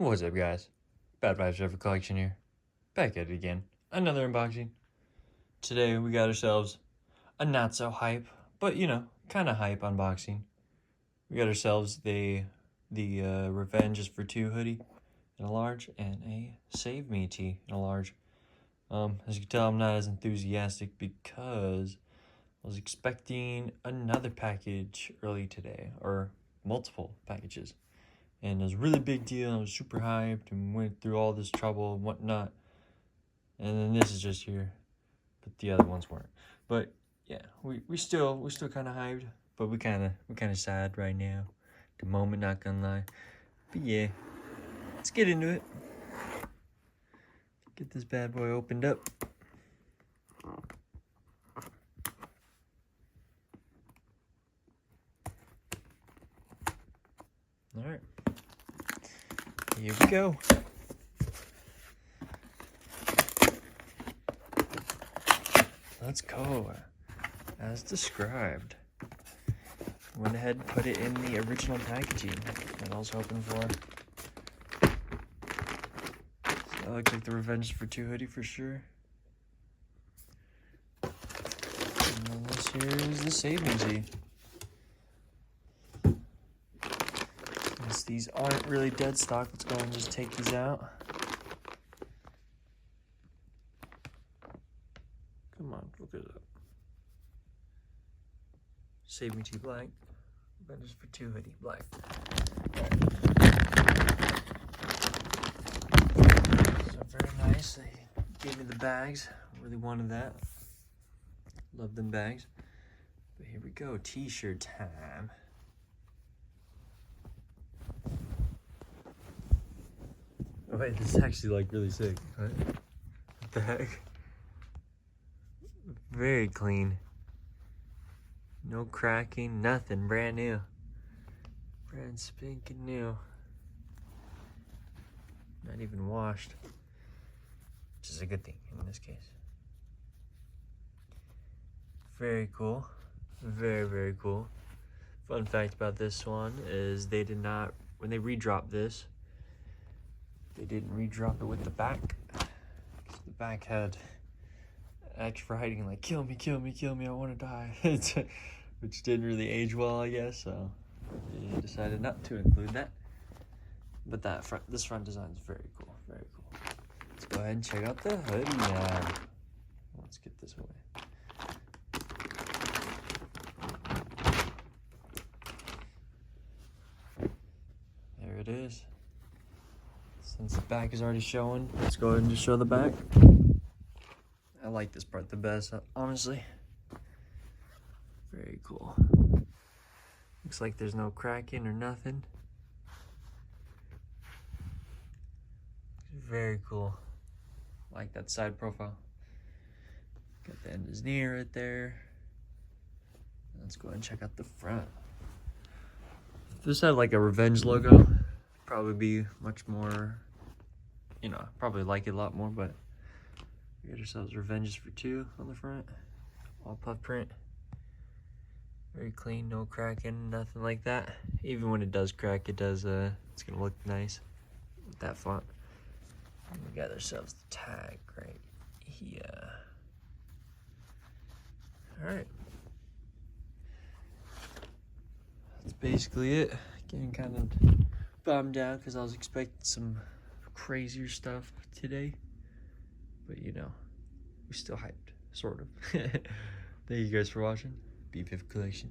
What's up, guys? bvfcollection here. Back at it again. Another unboxing. Today we got ourselves a not so hype, but kind of hype unboxing. We got ourselves the Revenge is for Two hoodie in a large and a Save Me tee in a large. As you can tell, I'm not as enthusiastic because I was expecting another package early today, or multiple packages. And it was a really big deal. I was super hyped and went through all this trouble and whatnot. And then this is just here, but the other ones weren't. But yeah, we still kind of hyped, but we kind of sad right now. The moment, not gonna lie. But yeah, let's get into it. Get this bad boy opened up. All right. Here we go. Let's go. As described. Went ahead and put it in the original packaging that I was hoping for. So that looks like the Revenge for Two hoodie for sure. And then this here is the Save Me tee. Since these aren't really dead stock, let's go ahead and just take these out. Come on, look at that. Save Me tee black. Revenge for Two hoodie black. Right. So very nice. They gave me the bags. Really wanted that. Love them bags. But here we go. T-shirt time. Oh wait, this is actually like really sick. What the heck? Very clean. No cracking, nothing. Brand new. Brand spanking new. Not even washed. Which is a good thing in this case. Very cool. Very, very cool. Fun fact about this one is they did not, when they redropped this, they didn't redrop it with the back. The back had extra writing like, kill me, kill me, kill me, I want to die. Which didn't really age well, I guess, so they decided not to include that. But this front design is very cool, very cool. Let's go ahead and check out the hoodie now. Let's get this away. There it is. Since the back is already showing, let's go ahead and just show the back. I like this part the best, honestly. Very cool. Looks like there's no cracking or nothing. Very cool. Like that side profile. Got the end of his knee right there. Let's go ahead and check out the front. If this had like a Revenge logo, probably be much more, probably like it a lot more, but we got ourselves Revenge is for Two on the front. All puff print. Very clean, no cracking, nothing like that. Even when it does crack, it's gonna look nice with that font. And we got ourselves the tag right here. Alright. That's basically it. Getting kind of bummed out because I was expecting some crazier stuff today. But we're still hyped, sort of. Thank you guys for watching. bvfcollection.